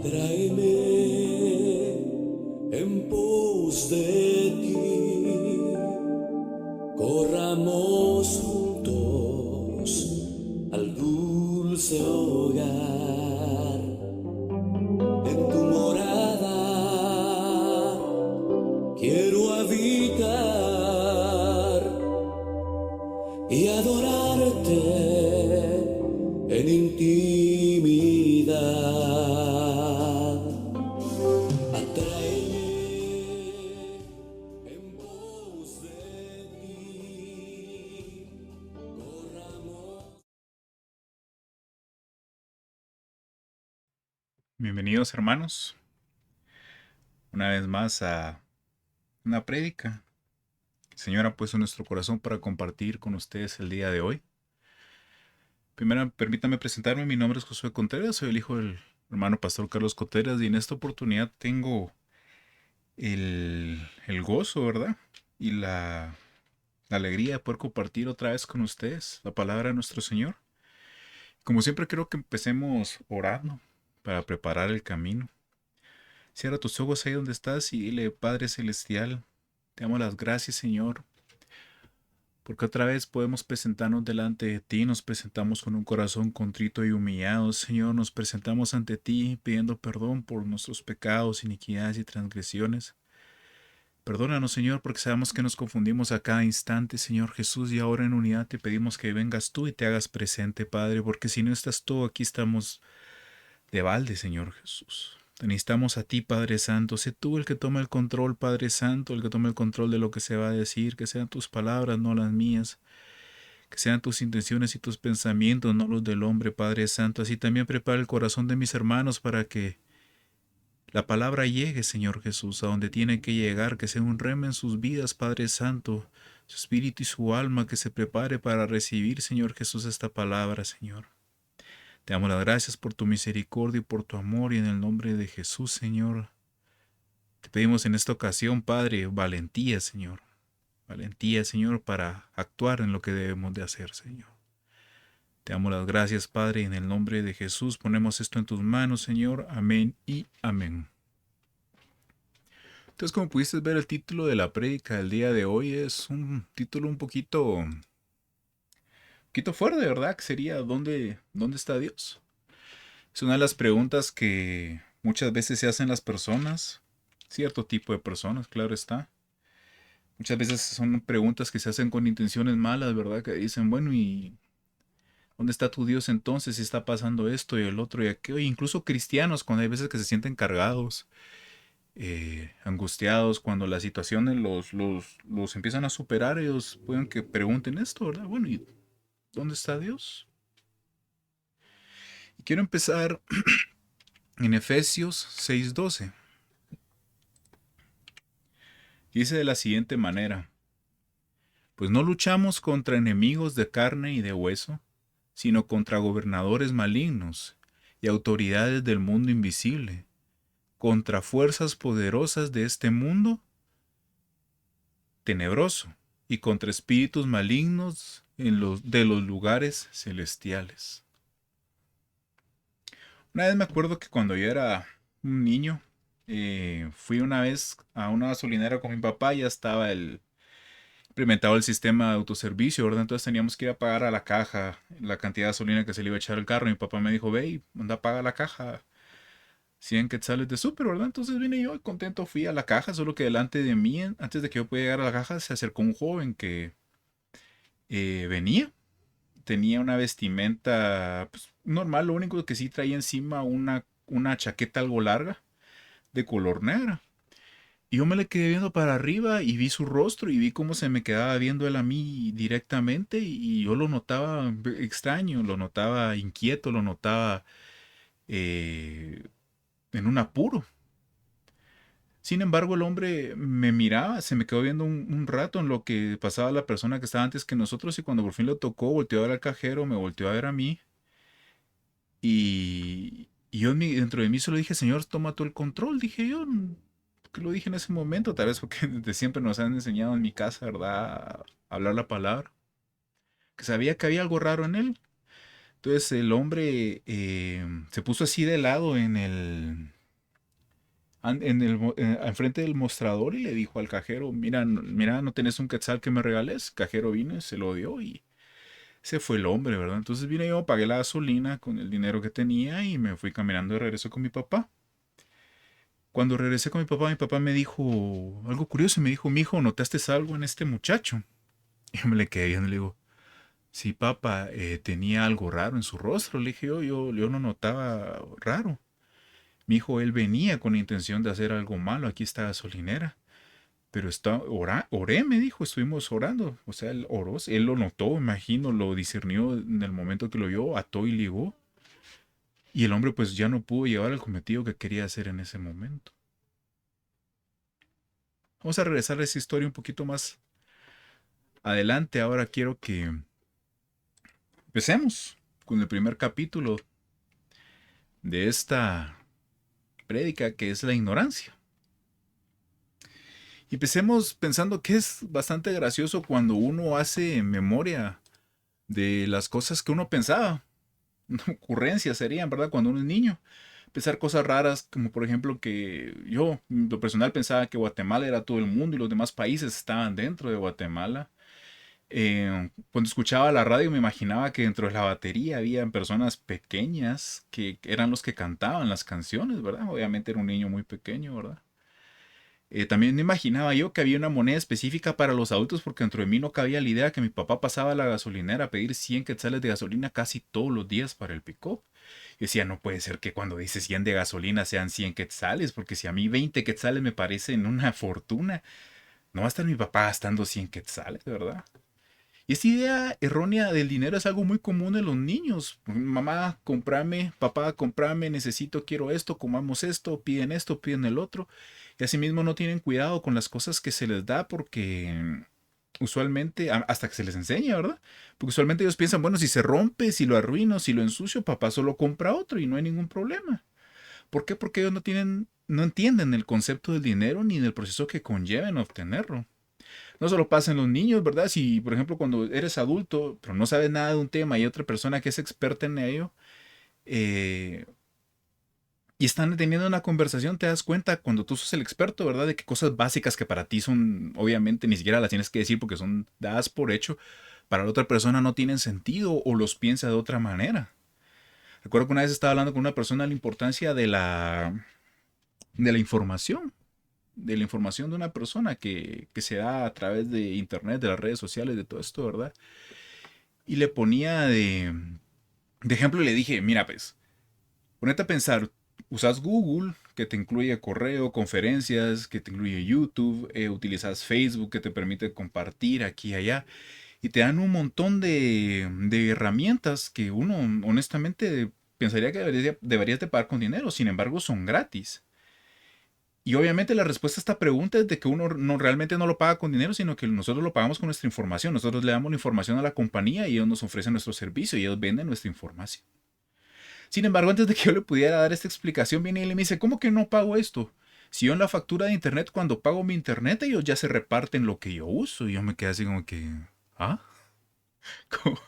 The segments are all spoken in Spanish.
Tráeme en pos de ti, corramos juntos al dulce hogar. En tu morada quiero habitar y adorarte en intimidad. Atráeme en pos de ti, corramos. Bienvenidos hermanos, una vez más a una prédica. El Señor ha puesto en nuestro corazón para compartir con ustedes el día de hoy. Primero, permítame presentarme, mi nombre es Josué Contreras, soy el hijo del hermano pastor Carlos Contreras y en esta oportunidad tengo el gozo, ¿verdad? Y la alegría de poder compartir otra vez con ustedes la palabra de nuestro Señor. Como siempre, quiero que empecemos orando para preparar el camino. Cierra tus ojos ahí donde estás y dile, Padre Celestial, te damos las gracias, Señor, porque otra vez podemos presentarnos delante de ti, nos presentamos con un corazón contrito y humillado, Señor, nos presentamos ante ti pidiendo perdón por nuestros pecados, iniquidades y transgresiones. Perdónanos, Señor, porque sabemos que nos confundimos a cada instante, Señor Jesús, y ahora en unidad te pedimos que vengas tú y te hagas presente, Padre, porque si no estás tú, aquí estamos de balde, Señor Jesús. Te necesitamos a ti, Padre Santo. Sé tú el que toma el control, Padre Santo, el que toma el control de lo que se va a decir, que sean tus palabras, no las mías, que sean tus intenciones y tus pensamientos, no los del hombre, Padre Santo. Así también prepara el corazón de mis hermanos para que la palabra llegue, Señor Jesús, a donde tiene que llegar, que sea un rema en sus vidas, Padre Santo, su espíritu y su alma, que se prepare para recibir, Señor Jesús, esta palabra, Señor. Te damos las gracias por tu misericordia y por tu amor y en el nombre de Jesús, Señor. Te pedimos en esta ocasión, Padre, valentía, Señor. Valentía, Señor, para actuar en lo que debemos de hacer, Señor. Te damos las gracias, Padre, y en el nombre de Jesús ponemos esto en tus manos, Señor. Amén y amén. Entonces, como pudiste ver, el título de la prédica del día de hoy es un título un poquito fuerte, ¿verdad? Que sería ¿dónde está Dios? Es una de las preguntas que muchas veces se hacen las personas, cierto tipo de personas, claro está. Muchas veces son preguntas que se hacen con intenciones malas, ¿verdad? Que dicen, bueno, ¿y dónde está tu Dios entonces si está pasando esto y el otro y aquello? E incluso cristianos, cuando hay veces que se sienten cargados, angustiados, cuando las situaciones los empiezan a superar, ellos pueden que pregunten esto, ¿verdad? Bueno, ¿y dónde está Dios? Y quiero empezar en Efesios 6:12. Dice de la siguiente manera: pues no luchamos contra enemigos de carne y de hueso, sino contra gobernadores malignos y autoridades del mundo invisible, contra fuerzas poderosas de este mundo tenebroso y contra espíritus malignos de los lugares celestiales. Una vez me acuerdo que cuando yo era un niño, fui una vez a una gasolinera con mi papá, ya estaba implementado el sistema de autoservicio, ¿verdad? Entonces teníamos que ir a pagar a la caja la cantidad de gasolina que se le iba a echar al carro. Mi papá me dijo, ve y anda a pagar la caja, 100 quetzales de súper, ¿verdad? Entonces vine yo y contento fui a la caja, solo que delante de mí, antes de que yo pudiera llegar a la caja, se acercó un joven que venía. Tenía una vestimenta pues, normal, lo único que sí traía encima una chaqueta algo larga de color negra. Y yo me le quedé viendo para arriba y vi su rostro y vi cómo se me quedaba viendo él a mí directamente y yo lo notaba extraño, lo notaba inquieto, lo notaba eh, en un apuro. Sin embargo, el hombre me miraba, se me quedó viendo un rato en lo que pasaba la persona que estaba antes que nosotros y cuando por fin lo tocó, volteó a ver al cajero, me volteó a ver a mí y yo dentro de mí solo dije, Señor, toma tú el control, dije yo. Que lo dije en ese momento, tal vez porque desde siempre nos han enseñado en mi casa, ¿verdad? A hablar la palabra. Que sabía que había algo raro en él. Entonces el hombre se puso así de lado enfrente del mostrador y le dijo al cajero, mira, mira, ¿no tenés un quetzal que me regales? Cajero vino, se lo dio y se fue el hombre, ¿verdad? Entonces vine yo, pagué la gasolina con el dinero que tenía y me fui caminando de regreso con mi papá. Cuando regresé con mi papá me dijo algo curioso, me dijo, mijo, ¿notaste algo en este muchacho? Y yo me le quedé viendo y le digo, sí, papá, tenía algo raro en su rostro. Le dije, yo no notaba raro. Mi hijo, él venía con la intención de hacer algo malo aquí esta gasolinera. Pero oré, me dijo, estuvimos orando. O sea, él oró, él lo notó, imagino, lo discernió en el momento que lo vio, ató y ligó. Y el hombre pues ya no pudo llevar el cometido que quería hacer en ese momento. Vamos a regresar a esa historia un poquito más adelante. Ahora quiero que empecemos con el primer capítulo de esta prédica que es la ignorancia. Y empecemos pensando que es bastante gracioso cuando uno hace memoria de las cosas que uno pensaba. Ocurrencias serían, ¿verdad? Cuando uno es niño. Pensar cosas raras, como por ejemplo que yo, en lo personal, pensaba que Guatemala era todo el mundo y los demás países estaban dentro de Guatemala. Cuando escuchaba la radio me imaginaba que dentro de la batería habían personas pequeñas que eran los que cantaban las canciones, ¿verdad? Obviamente era un niño muy pequeño, ¿verdad? También me imaginaba yo que había una moneda específica para los adultos porque dentro de mí no cabía la idea que mi papá pasaba a la gasolinera a pedir 100 quetzales de gasolina casi todos los días para el pick-up. Y decía, no puede ser que cuando dice 100 de gasolina sean 100 quetzales, porque si a mí 20 quetzales me parecen una fortuna, no va a estar mi papá gastando 100 quetzales, ¿verdad? Y esta idea errónea del dinero es algo muy común en los niños. Mamá, comprame, papá, comprame, necesito, quiero esto, piden el otro. Y asimismo no tienen cuidado con las cosas que se les da porque usualmente, hasta que se les enseña, ¿verdad? Porque usualmente ellos piensan, bueno, si se rompe, si lo arruino, si lo ensucio, papá solo compra otro y no hay ningún problema. ¿Por qué? Porque ellos no entienden el concepto del dinero ni del proceso que conlleva en obtenerlo. No solo pasa en los niños, ¿verdad? Si, por ejemplo, cuando eres adulto, pero no sabes nada de un tema y hay otra persona que es experta en ello, eh, y están teniendo una conversación, te das cuenta cuando tú sos el experto, ¿verdad? De que cosas básicas que para ti son, obviamente, ni siquiera las tienes que decir porque son dadas por hecho, para la otra persona no tienen sentido o los piensa de otra manera. Recuerdo que una vez estaba hablando con una persona de la importancia de la información, de la información de una persona que se da a través de internet, de las redes sociales, de todo esto, ¿verdad? Y le ponía de ejemplo, le dije, mira, pues, ponete a pensar, usas Google, que te incluye correo, conferencias, que te incluye YouTube, utilizas Facebook, que te permite compartir aquí y allá, y te dan un montón de herramientas que uno honestamente pensaría que deberías de pagar con dinero, sin embargo son gratis. Y obviamente la respuesta a esta pregunta es de que uno no realmente no lo paga con dinero, sino que nosotros lo pagamos con nuestra información. Nosotros le damos la información a la compañía y ellos nos ofrecen nuestro servicio y ellos venden nuestra información. Sin embargo, antes de que yo le pudiera dar esta explicación, viene y le dice, ¿cómo que no pago esto? Si yo en la factura de internet, cuando pago mi internet, ellos ya se reparten lo que yo uso. Y yo me quedé así como que, ¿ah? ¿Cómo,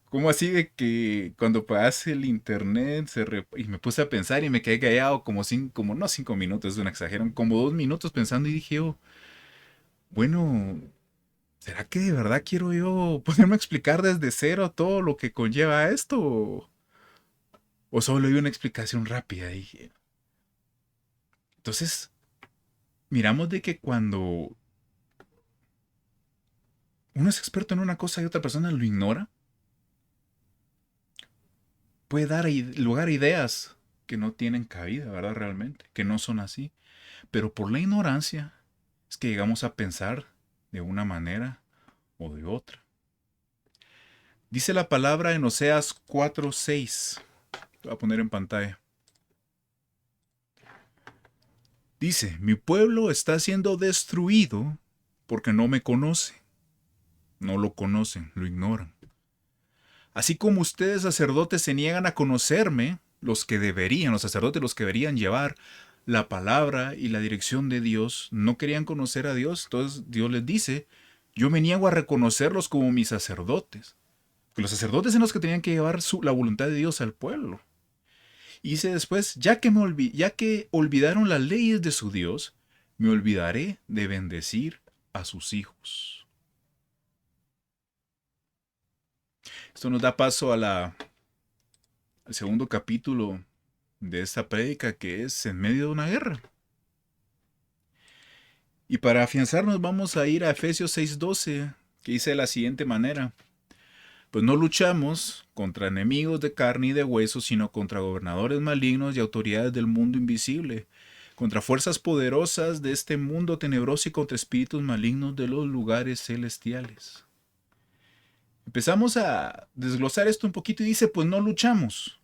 cómo así de que cuando pagas el internet y me puse a pensar y me quedé callado como no 5 minutos, es una exageración, como 2 minutos pensando y dije, oh, bueno, ¿será que de verdad quiero yo ponerme a explicar desde cero todo lo que conlleva esto? ¿O solo hay una explicación rápida? Dije. Entonces, miramos de que cuando uno es experto en una cosa y otra persona lo ignora, puede dar lugar a ideas que no tienen cabida, ¿verdad? Realmente, que no son así. Pero por la ignorancia es que llegamos a pensar de una manera o de otra. Dice la palabra en Oseas 4:6. Lo voy a poner en pantalla. Dice, mi pueblo está siendo destruido porque no me conoce. No lo conocen, lo ignoran. Así como ustedes sacerdotes se niegan a conocerme, los sacerdotes los que deberían llevar la palabra y la dirección de Dios, no querían conocer a Dios. Entonces Dios les dice, yo me niego a reconocerlos como mis sacerdotes. Que los sacerdotes eran los que tenían que llevar la voluntad de Dios al pueblo. Y dice después, ya que olvidaron las leyes de su Dios, me olvidaré de bendecir a sus hijos. Esto nos da paso al segundo capítulo de esta prédica, que es en medio de una guerra. Y para afianzarnos vamos a ir a Efesios 6:12, que dice de la siguiente manera: pues no luchamos contra enemigos de carne y de hueso, sino contra gobernadores malignos y autoridades del mundo invisible, contra fuerzas poderosas de este mundo tenebroso y contra espíritus malignos de los lugares celestiales. Empezamos a desglosar esto un poquito y dice, pues no luchamos.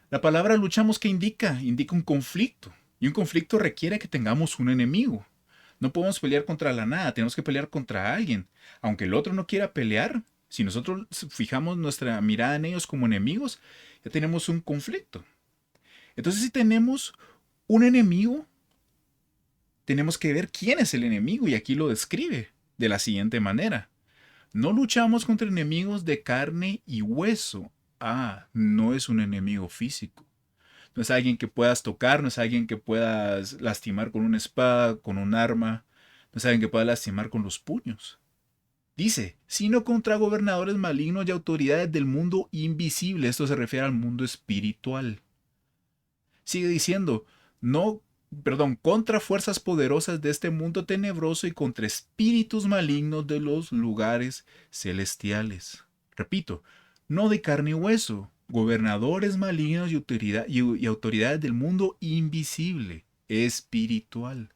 La palabra luchamos, ¿qué indica? Indica un conflicto. Y un conflicto requiere que tengamos un enemigo. No podemos pelear contra la nada, tenemos que pelear contra alguien. Aunque el otro no quiera pelear, si nosotros fijamos nuestra mirada en ellos como enemigos, ya tenemos un conflicto. Entonces, si tenemos un enemigo, tenemos que ver quién es el enemigo, y aquí lo describe de la siguiente manera. No luchamos contra enemigos de carne y hueso. No es un enemigo físico. No es alguien que puedas tocar, no es alguien que puedas lastimar con una espada, con un arma, no es alguien que puedas lastimar con los puños. Dice, sino contra gobernadores malignos y autoridades del mundo invisible. Esto se refiere al mundo espiritual. Sigue diciendo, contra fuerzas poderosas de este mundo tenebroso y contra espíritus malignos de los lugares celestiales. Repito, no de carne y hueso, gobernadores malignos y autoridades del mundo invisible, espiritual.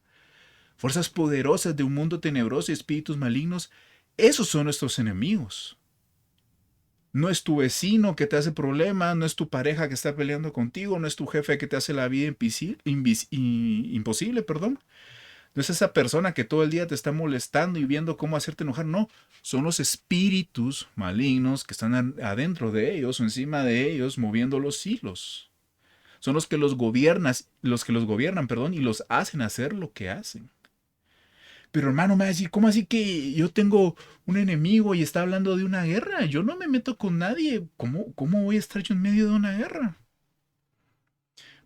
Fuerzas poderosas de un mundo tenebroso y espíritus malignos. Esos son nuestros enemigos. No es tu vecino que te hace problemas, no es tu pareja que está peleando contigo, no es tu jefe que te hace la vida imposible, perdón. No es esa persona que todo el día te está molestando y viendo cómo hacerte enojar, no. Son los espíritus malignos que están adentro de ellos o encima de ellos moviendo los hilos. Son los que los gobiernan, y los hacen hacer lo que hacen. Pero hermano, me va a decir, ¿cómo así que yo tengo un enemigo y está hablando de una guerra? Yo no me meto con nadie. ¿Cómo voy a estar yo en medio de una guerra?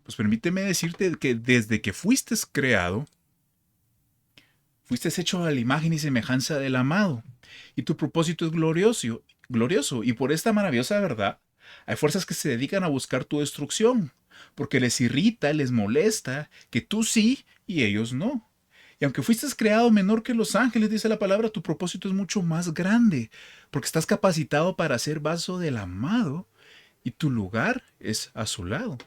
Pues permíteme decirte que desde que fuiste creado, fuiste hecho a la imagen y semejanza del amado. Y tu propósito es glorioso. Y por esta maravillosa verdad, hay fuerzas que se dedican a buscar tu destrucción, porque les irrita, les molesta que tú sí y ellos no. Y aunque fuiste creado menor que los ángeles, dice la palabra, tu propósito es mucho más grande, porque estás capacitado para ser vaso del amado y tu lugar es a su lado.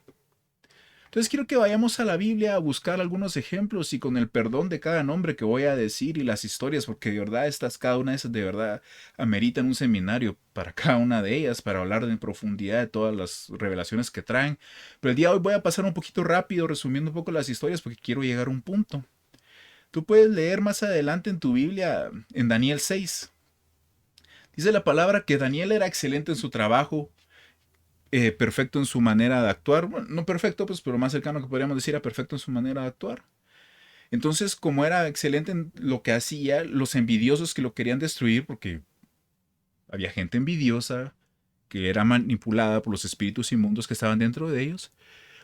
Entonces quiero que vayamos a la Biblia a buscar algunos ejemplos y con el perdón de cada nombre que voy a decir y las historias, porque de verdad cada una de esas de verdad ameritan un seminario para cada una de ellas, para hablar en profundidad de todas las revelaciones que traen. Pero el día de hoy voy a pasar un poquito rápido resumiendo un poco las historias porque quiero llegar a un punto. Tú puedes leer más adelante en tu Biblia, en Daniel 6. Dice la palabra que Daniel era excelente en su trabajo, perfecto en su manera de actuar. Bueno, no perfecto, pues, pero más cercano que podríamos decir a perfecto en su manera de actuar. Entonces, como era excelente en lo que hacía, los envidiosos que lo querían destruir, porque había gente envidiosa que era manipulada por los espíritus inmundos que estaban dentro de ellos,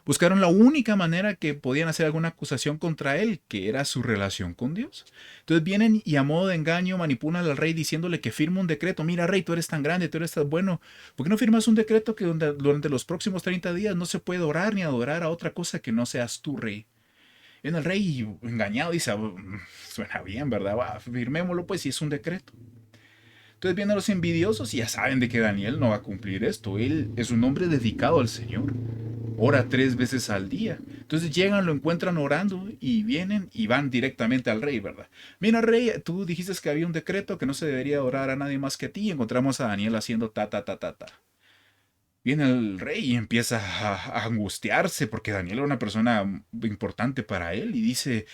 buscaron la única manera que podían hacer alguna acusación contra él, que era su relación con Dios. Entonces vienen y a modo de engaño manipulan al rey diciéndole que firma un decreto. Mira, rey, tú eres tan grande, tú eres tan bueno. ¿Por qué no firmas un decreto que durante los próximos 30 días no se puede orar ni adorar a otra cosa que no seas tú, rey? Y el rey, engañado, dice, suena bien, ¿verdad? Firmémoslo pues si es un decreto. Entonces vienen los envidiosos y ya saben de que Daniel no va a cumplir esto. Él es un hombre dedicado al Señor. Ora 3 veces al día. Entonces llegan, lo encuentran orando y vienen y van directamente al rey, ¿verdad? Mira, rey, tú dijiste que había un decreto que no se debería orar a nadie más que a ti y encontramos a Daniel haciendo ta, ta, ta, ta, ta. Viene el rey y empieza a angustiarse porque Daniel era una persona importante para él y dice,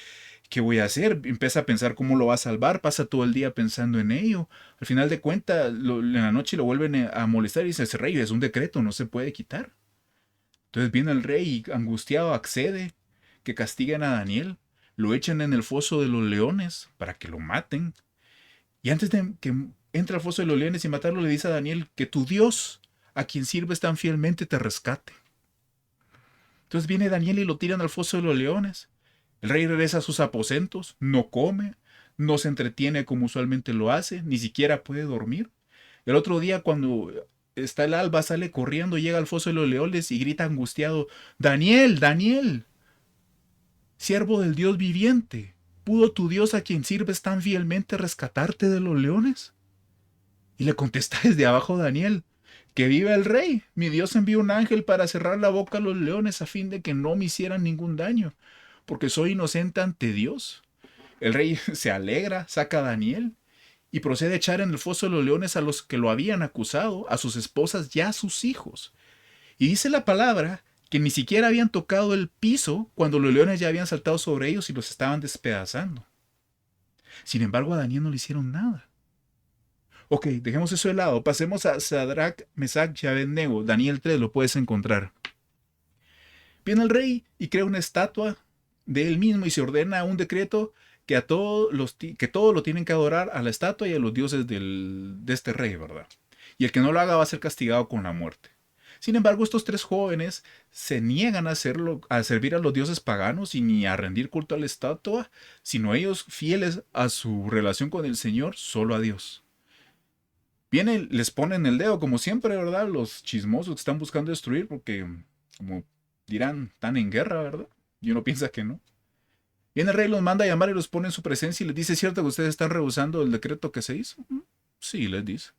¿qué voy a hacer? Empieza a pensar cómo lo va a salvar, pasa todo el día pensando en ello. Al final de cuentas, en la noche lo vuelven a molestar y dice, ese rey es un decreto, no se puede quitar. Entonces viene el rey y angustiado accede que castiguen a Daniel, lo echan en el foso de los leones para que lo maten. Y antes de que entra al foso de los leones y matarlo, le dice a Daniel que tu Dios, a quien sirves tan fielmente, te rescate. Entonces viene Daniel y lo tiran al foso de los leones. El rey regresa a sus aposentos, no come, no se entretiene como usualmente lo hace, ni siquiera puede dormir. El otro día, cuando está el alba, sale corriendo, llega al foso de los leones y grita angustiado: Daniel, Daniel, siervo del Dios viviente, ¿pudo tu Dios, a quien sirves tan fielmente, rescatarte de los leones? Y le contesta desde abajo Daniel: que viva el rey. Mi Dios envió un ángel para cerrar la boca a los leones a fin de que no me hicieran ningún daño, porque soy inocente ante Dios. El rey se alegra, saca a Daniel y procede a echar en el foso de los leones a los que lo habían acusado, a sus esposas y a sus hijos. Y dice la palabra que ni siquiera habían tocado el piso cuando los leones ya habían saltado sobre ellos y los estaban despedazando. Sin embargo, a Daniel no le hicieron nada. Ok, dejemos eso de lado. Pasemos a Sadrach, Mesach y Abednego. Daniel 3 lo puedes encontrar. Viene el rey y crea una estatua de él mismo y se ordena un decreto que todos lo tienen que adorar a la estatua y a los dioses de este rey, ¿verdad? Y el que no lo haga va a ser castigado con la muerte. Sin embargo, estos tres jóvenes se niegan a hacerlo, a servir a los dioses paganos y ni a rendir culto a la estatua, sino ellos, fieles a su relación con el Señor, solo a Dios. Vienen, les ponen el dedo, como siempre, ¿verdad? Los chismosos que están buscando destruir, porque, como dirán, están en guerra, ¿verdad? Y uno piensa que no. Viene el rey, los manda a llamar y los pone en su presencia y les dice: ¿cierto que ustedes están rehusando el decreto que se hizo? Sí, les dice.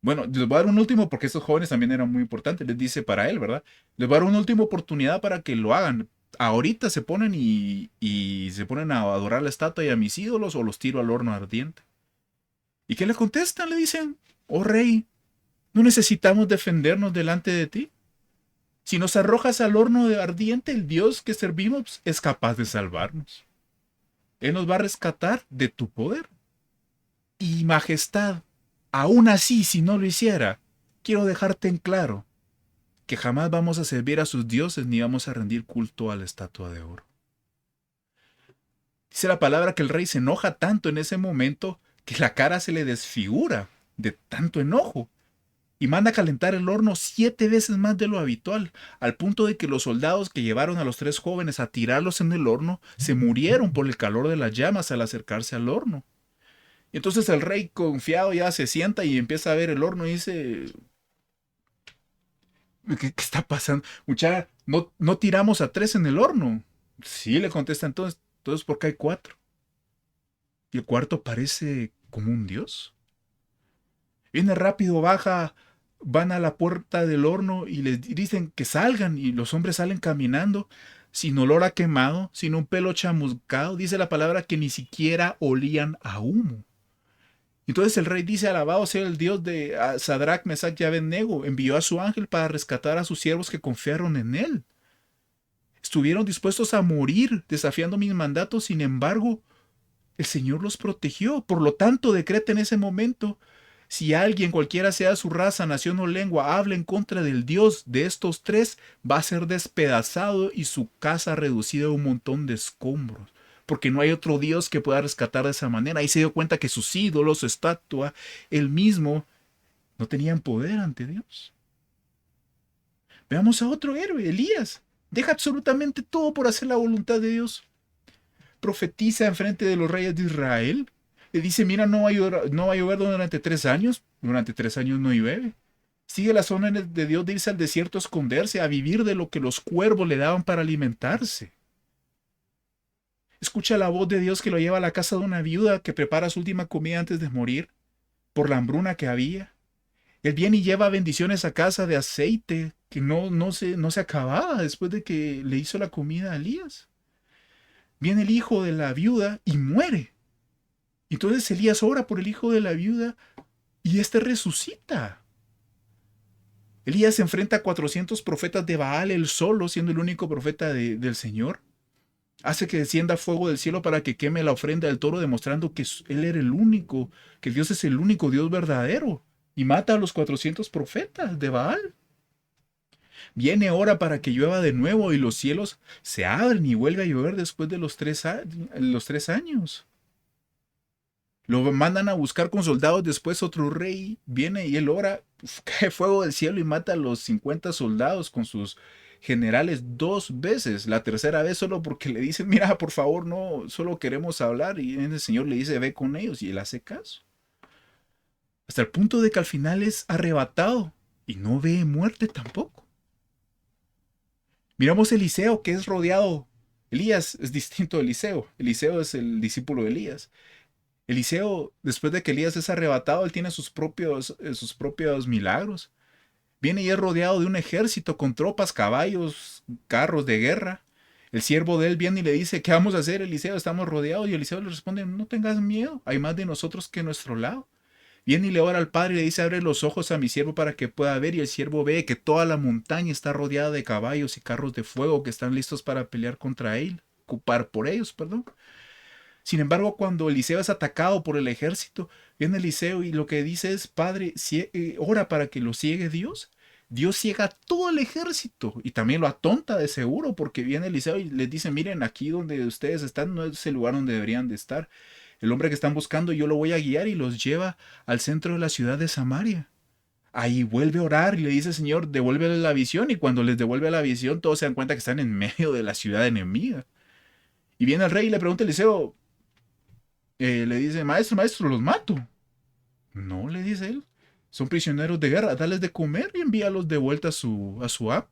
Bueno, les voy a dar un último, porque estos jóvenes también eran muy importantes, les dice para él, ¿verdad? Les voy a dar una última oportunidad para que lo hagan. Ahorita se ponen y se ponen a adorar la estatua y a mis ídolos, o los tiro al horno ardiente. ¿Y qué le contestan? Le dicen: oh rey, no necesitamos defendernos delante de ti. Si nos arrojas al horno de ardiente, el Dios que servimos es capaz de salvarnos. Él nos va a rescatar de tu poder. Y majestad, aún así, si no lo hiciera, quiero dejarte en claro que jamás vamos a servir a sus dioses ni vamos a rendir culto a la estatua de oro. Dice la palabra que el rey se enoja tanto en ese momento que la cara se le desfigura de tanto enojo y manda a calentar el horno 7 veces más de lo habitual, al punto de que los soldados que llevaron a los tres jóvenes a tirarlos en el horno se murieron por el calor de las llamas al acercarse al horno. Y entonces el rey, confiado, ya se sienta y empieza a ver el horno y dice: ¿qué está pasando? Muchacha, no tiramos a 3 en el horno. Sí, le contesta entonces ¿por qué hay 4? Y el cuarto parece como un dios. Viene rápido, baja, van a la puerta del horno y les dicen que salgan, y los hombres salen caminando sin olor a quemado, sin un pelo chamuscado. Dice la palabra que ni siquiera olían a humo. Entonces el rey dice: alabado sea el Dios de Sadrach, Mesach y Abednego. Envió a su ángel para rescatar a sus siervos que confiaron en él. Estuvieron dispuestos a morir desafiando mis mandatos, sin embargo, el Señor los protegió. Por lo tanto, decreta en ese momento: si alguien, cualquiera sea su raza, nación o lengua, habla en contra del Dios de estos tres, va a ser despedazado y su casa reducida a un montón de escombros. Porque no hay otro Dios que pueda rescatar de esa manera. Ahí se dio cuenta que sus ídolos, su estatua, él mismo, no tenían poder ante Dios. Veamos a otro héroe, Elías. Deja absolutamente todo por hacer la voluntad de Dios. Profetiza enfrente de los reyes de Israel. Le dice: mira, no va a llover durante 3 años. Durante 3 años no llueve. Sigue las órdenes de Dios de irse al desierto a esconderse, a vivir de lo que los cuervos le daban para alimentarse. Escucha la voz de Dios que lo lleva a la casa de una viuda que prepara su última comida antes de morir por la hambruna que había. Él viene y lleva bendiciones a casa de aceite que no se acababa después de que le hizo la comida a Elías. Viene el hijo de la viuda y muere. Entonces Elías ora por el hijo de la viuda y éste resucita. Elías se enfrenta a 400 profetas de Baal, él solo, siendo el único profeta del Señor. Hace que descienda fuego del cielo para que queme la ofrenda del toro, demostrando que él era el único, que Dios es el único Dios verdadero. Y mata a los 400 profetas de Baal. Viene, ora para que llueva de nuevo y los cielos se abren y vuelve a llover después de los 3 años. Lo mandan a buscar con soldados, después otro rey viene y él ora, cae fuego del cielo y mata a los 50 soldados con sus generales 2 veces. La tercera vez solo porque le dicen, mira, por favor, no, solo queremos hablar. Y el Señor le dice, ve con ellos y él hace caso. Hasta el punto de que al final es arrebatado y no ve muerte tampoco. Miramos a Eliseo, que es rodeado. Elías es distinto de Eliseo. Eliseo es el discípulo de Elías. Eliseo, después de que Elías es arrebatado, él tiene sus propios milagros. Viene y es rodeado de un ejército con tropas, caballos, carros de guerra. El siervo de él viene y le dice, ¿qué vamos a hacer, Eliseo? Estamos rodeados. Y Eliseo le responde, no tengas miedo, hay más de nosotros que nuestro lado. Viene y le ora al Padre y le dice, abre los ojos a mi siervo para que pueda ver. Y el siervo ve que toda la montaña está rodeada de caballos y carros de fuego que están listos para pelear contra él, ocupar por ellos, perdón. Sin embargo, cuando Eliseo es atacado por el ejército, viene Eliseo y lo que dice es, Padre, ora para que lo ciegue Dios. Dios ciega a todo el ejército y también lo atonta de seguro porque viene Eliseo y les dice, miren, aquí donde ustedes están no es el lugar donde deberían de estar. El hombre que están buscando yo lo voy a guiar y los lleva al centro de la ciudad de Samaria. Ahí vuelve a orar y le dice, Señor, devuélvele la visión. Y cuando les devuelve la visión, todos se dan cuenta que están en medio de la ciudad enemiga. Y viene el rey y le pregunta a Eliseo, le dice, maestro, maestro, los mato. No, le dice él, son prisioneros de guerra, dales de comer y envíalos de vuelta a su amo.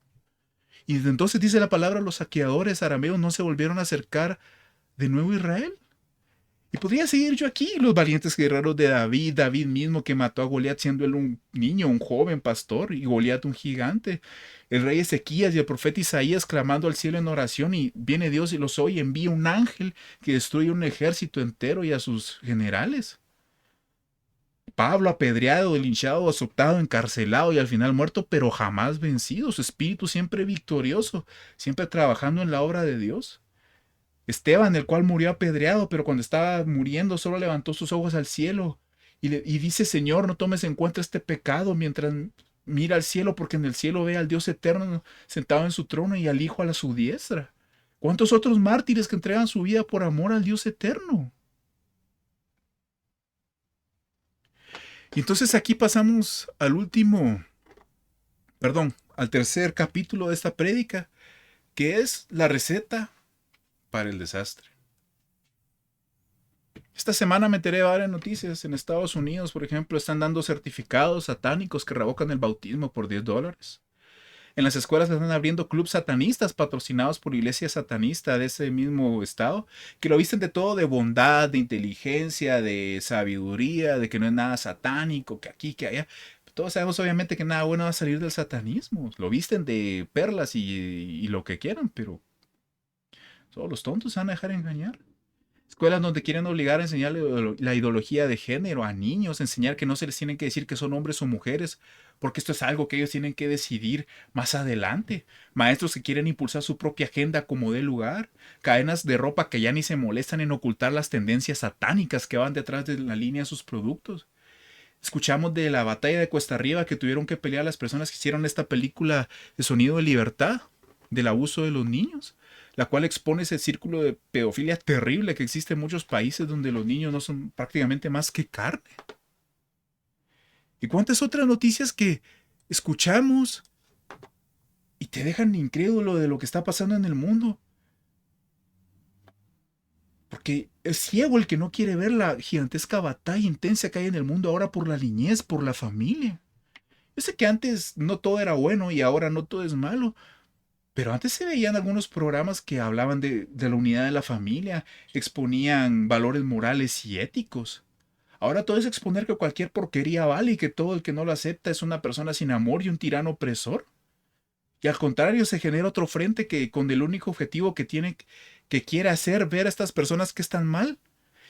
Y desde entonces dice la palabra, los saqueadores arameos no se volvieron a acercar de nuevo a Israel. Y podría seguir yo aquí, los valientes guerreros de David, David mismo que mató a Goliat siendo él un niño, un joven pastor, y Goliat un gigante. El rey Ezequías y el profeta Isaías clamando al cielo en oración, y viene Dios y los oye, envía un ángel que destruye un ejército entero y a sus generales. Pablo apedreado, linchado, azotado, encarcelado y al final muerto, pero jamás vencido, su espíritu siempre victorioso, siempre trabajando en la obra de Dios. Esteban, el cual murió apedreado, pero cuando estaba muriendo solo levantó sus ojos al cielo y dice, Señor, no tomes en cuenta este pecado mientras mira al cielo, porque en el cielo ve al Dios eterno sentado en su trono y al Hijo a su diestra. ¿Cuántos otros mártires que entregan su vida por amor al Dios eterno? Y entonces aquí pasamos al tercer capítulo de esta prédica, que es la receta para el desastre. Esta semana me enteré de varias noticias. En Estados Unidos, por ejemplo, están dando certificados satánicos que revocan el bautismo por $10. En las escuelas están abriendo clubes satanistas patrocinados por iglesia satanista de ese mismo estado, que lo visten de todo, de bondad, de inteligencia, de sabiduría, de que no es nada satánico, que aquí, que allá. Todos sabemos obviamente que nada bueno va a salir del satanismo. Lo visten de perlas y lo que quieran, pero todos los tontos se van a dejar engañar. Escuelas donde quieren obligar a enseñar la ideología de género a niños, enseñar que no se les tienen que decir que son hombres o mujeres, porque esto es algo que ellos tienen que decidir más adelante. Maestros que quieren impulsar su propia agenda como dé lugar. Cadenas de ropa que ya ni se molestan en ocultar las tendencias satánicas que van detrás de la línea de sus productos. Escuchamos de la batalla de Cuesta Arriba que tuvieron que pelear las personas que hicieron esta película de Sonido de Libertad, del abuso de los niños, la cual expone ese círculo de pedofilia terrible que existe en muchos países donde los niños no son prácticamente más que carne. ¿Y cuántas otras noticias que escuchamos y te dejan incrédulo de lo que está pasando en el mundo? Porque es ciego el que no quiere ver la gigantesca batalla intensa que hay en el mundo ahora por la niñez, por la familia. Yo sé que antes no todo era bueno y ahora no todo es malo, pero antes se veían algunos programas que hablaban de la unidad de la familia, exponían valores morales y éticos. Ahora todo es exponer que cualquier porquería vale y que todo el que no lo acepta es una persona sin amor y un tirano opresor. Y al contrario, se genera otro frente que con el único objetivo que quiere hacer ver a estas personas que están mal.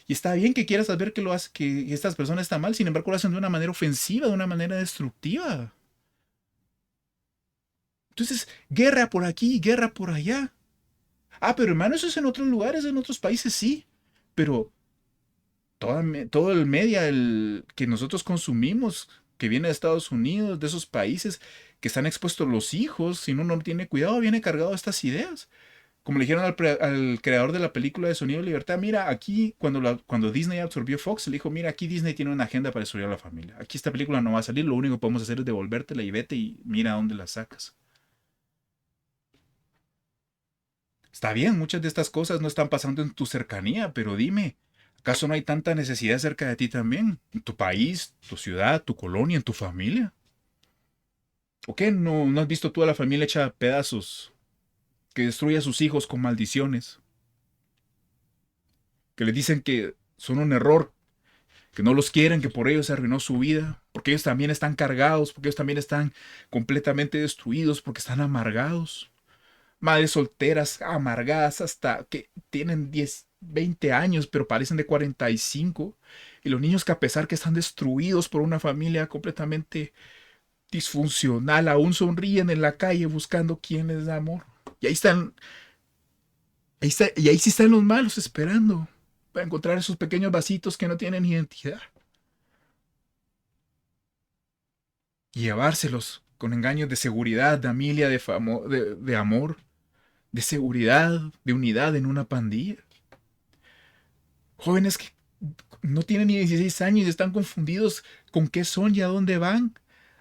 Y está bien que quieras saber que estas personas están mal, sin embargo lo hacen de una manera ofensiva, de una manera destructiva. Entonces, guerra por aquí, guerra por allá. Ah, pero hermano, eso es en otros lugares, en otros países, sí. Pero todo el media que nosotros consumimos, que viene de Estados Unidos, de esos países que están expuestos los hijos, si uno no tiene cuidado, viene cargado de estas ideas. Como le dijeron al creador de la película de Sonido de Libertad, mira, aquí cuando Disney absorbió Fox, le dijo, mira, aquí Disney tiene una agenda para destruir a la familia. Aquí esta película no va a salir, lo único que podemos hacer es devolvértela y vete y mira a dónde la sacas. Está bien, muchas de estas cosas no están pasando en tu cercanía, pero dime, ¿acaso no hay tanta necesidad cerca de ti también? ¿En tu país, tu ciudad, tu colonia, en tu familia? ¿O qué? ¿No has visto tú a la familia hecha a pedazos? Que destruye a sus hijos con maldiciones, que le dicen que son un error, que no los quieren, que por ellos se arruinó su vida, porque ellos también están cargados, porque ellos también están completamente destruidos, porque están amargados. Madres solteras, amargadas, hasta que tienen 10, 20 años, pero parecen de 45. Y los niños que a pesar que están destruidos por una familia completamente disfuncional, aún sonríen en la calle buscando quién les da amor. Y y ahí sí están los malos esperando para encontrar esos pequeños vasitos que no tienen identidad y llevárselos con engaños de seguridad, de familia, de amor, de seguridad, de unidad en una pandilla. Jóvenes que no tienen ni 16 años y están confundidos con qué son y a dónde van.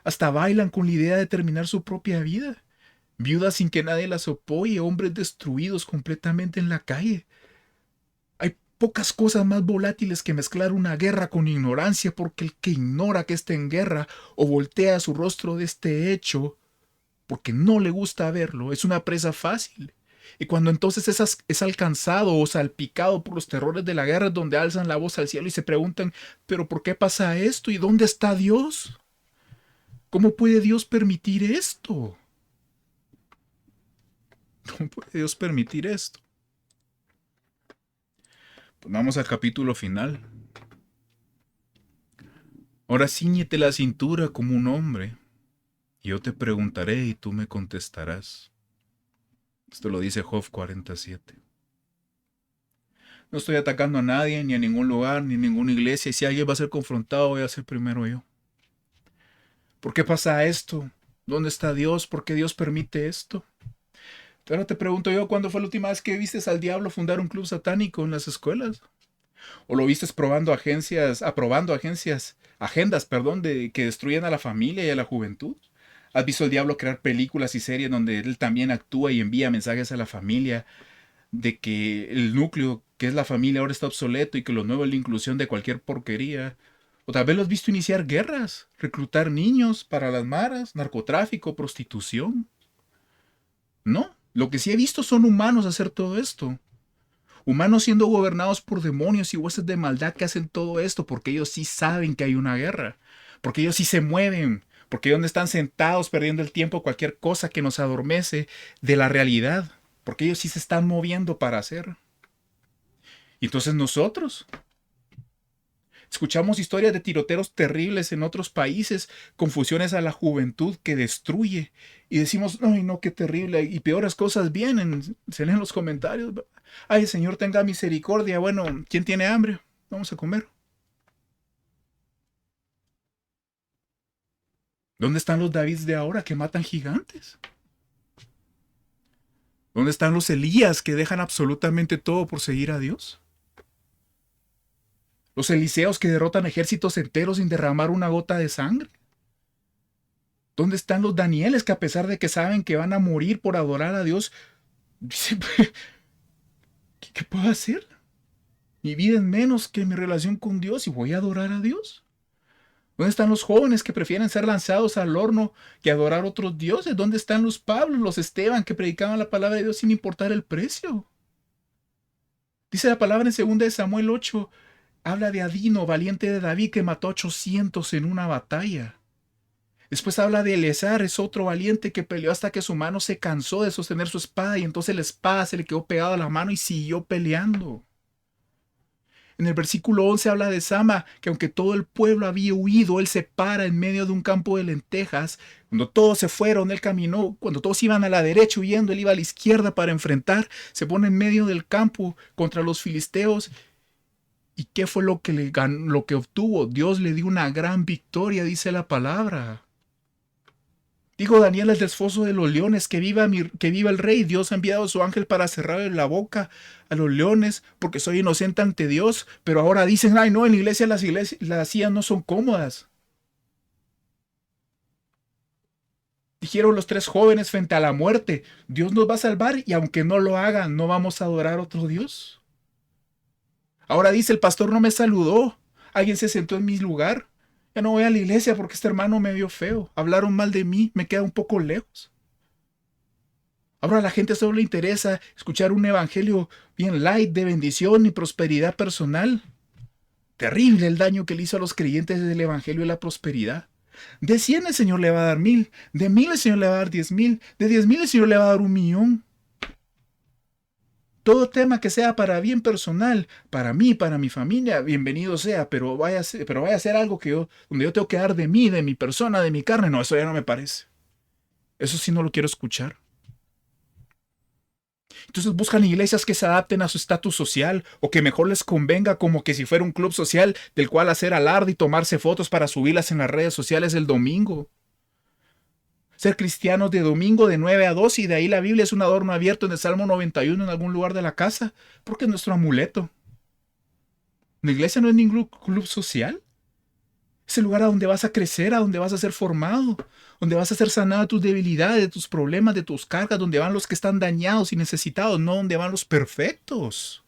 Hasta bailan con la idea de terminar su propia vida. Viudas sin que nadie las apoye, hombres destruidos completamente en la calle. Hay pocas cosas más volátiles que mezclar una guerra con ignorancia, porque el que ignora que está en guerra o voltea su rostro de este hecho porque no le gusta verlo, es una presa fácil. Y cuando entonces es alcanzado o salpicado por los terrores de la guerra, es donde alzan la voz al cielo y se preguntan, ¿pero por qué pasa esto? ¿Y dónde está Dios? ¿Cómo puede Dios permitir esto? ¿Cómo puede Dios permitir esto? Pues vamos al capítulo final. Ahora ciñete la cintura como un hombre, y yo te preguntaré y tú me contestarás. Esto lo dice Job 47. No estoy atacando a nadie, ni a ningún lugar, ni a ninguna iglesia, y si alguien va a ser confrontado, voy a ser primero yo. ¿Por qué pasa esto? ¿Dónde está Dios? ¿Por qué Dios permite esto? Ahora te pregunto yo, ¿cuándo fue la última vez que viste al diablo fundar un club satánico en las escuelas? ¿O lo viste aprobando agendas, perdón, que destruyen a la familia y a la juventud? ¿Has visto al diablo crear películas y series donde él también actúa y envía mensajes a la familia de que el núcleo que es la familia ahora está obsoleto y que lo nuevo es la inclusión de cualquier porquería? O tal vez lo has visto iniciar guerras, reclutar niños para las maras, narcotráfico, prostitución. No, lo que sí he visto son humanos hacer todo esto. Humanos siendo gobernados por demonios y huestes de maldad que hacen todo esto porque ellos sí saben que hay una guerra, porque ellos sí se mueven, porque ellos no están sentados perdiendo el tiempo cualquier cosa que nos adormece de la realidad, porque ellos sí se están moviendo para hacer. Y entonces nosotros escuchamos historias de tiroteos terribles en otros países, confusiones a la juventud que destruye. Y decimos, ay no, qué terrible. Y peores cosas vienen. Se leen los comentarios. Ay, Señor, tenga misericordia. Bueno, ¿quién tiene hambre? Vamos a comer. ¿Dónde están los Davids de ahora que matan gigantes? ¿Dónde están los Elías que dejan absolutamente todo por seguir a Dios? Los Eliseos que derrotan ejércitos enteros sin derramar una gota de sangre. ¿Dónde están los Danieles que a pesar de que saben que van a morir por adorar a Dios, dicen, ¿qué puedo hacer? Mi vida es menos que mi relación con Dios y voy a adorar a Dios. ¿Dónde están los jóvenes que prefieren ser lanzados al horno que adorar a otros dioses? ¿Dónde están los Pablos, los Esteban que predicaban la palabra de Dios sin importar el precio? Dice la palabra en 2 de Samuel 8, habla de Adino, valiente de David, que mató a 800 en una batalla. Después habla de Eleazar, es otro valiente que peleó hasta que su mano se cansó de sostener su espada y entonces la espada se le quedó pegada a la mano y siguió peleando. En el versículo 11 habla de Sama, que aunque todo el pueblo había huido, él se para en medio de un campo de lentejas. Cuando todos se fueron, él caminó. Cuando todos iban a la derecha huyendo, él iba a la izquierda para enfrentar. Se pone en medio del campo contra los filisteos. ¿Y qué fue lo que lo que obtuvo? Dios le dio una gran victoria, dice la palabra. Dijo Daniel al desfoso de los leones, que viva el rey. Dios ha enviado a su ángel para cerrarle la boca a los leones, porque soy inocente ante Dios. Pero ahora dicen, ay no, en la iglesia las sillas no son cómodas. Dijeron los tres jóvenes frente a la muerte, Dios nos va a salvar y aunque no lo haga, no vamos a adorar a otro Dios. Ahora dice, el pastor no me saludó, alguien se sentó en mi lugar. Ya no voy a la iglesia porque este hermano me vio feo. Hablaron mal de mí, me queda un poco lejos. Ahora a la gente solo le interesa escuchar un evangelio bien light de bendición y prosperidad personal. Terrible el daño que le hizo a los creyentes del evangelio de la prosperidad. De 100 el Señor le va a dar 1000, de 1000 el Señor le va a dar 10,000, de 10,000 el Señor le va a dar 1,000,000. Todo tema que sea para bien personal, para mí, para mi familia, bienvenido sea, pero vaya a ser algo donde yo tengo que dar de mí, de mi persona, de mi carne. No, eso ya no me parece. Eso sí no lo quiero escuchar. Entonces buscan iglesias que se adapten a su estatus social o que mejor les convenga, como que si fuera un club social del cual hacer alarde y tomarse fotos para subirlas en las redes sociales el domingo. Ser cristianos de domingo de 9 a 2 y de ahí la Biblia es un adorno abierto en el Salmo 91 en algún lugar de la casa, porque es nuestro amuleto. La iglesia no es ningún club social. Es el lugar a donde vas a crecer, a donde vas a ser formado, donde vas a ser sanado de tus debilidades, de tus problemas, de tus cargas, donde van los que están dañados y necesitados, no donde van los perfectos.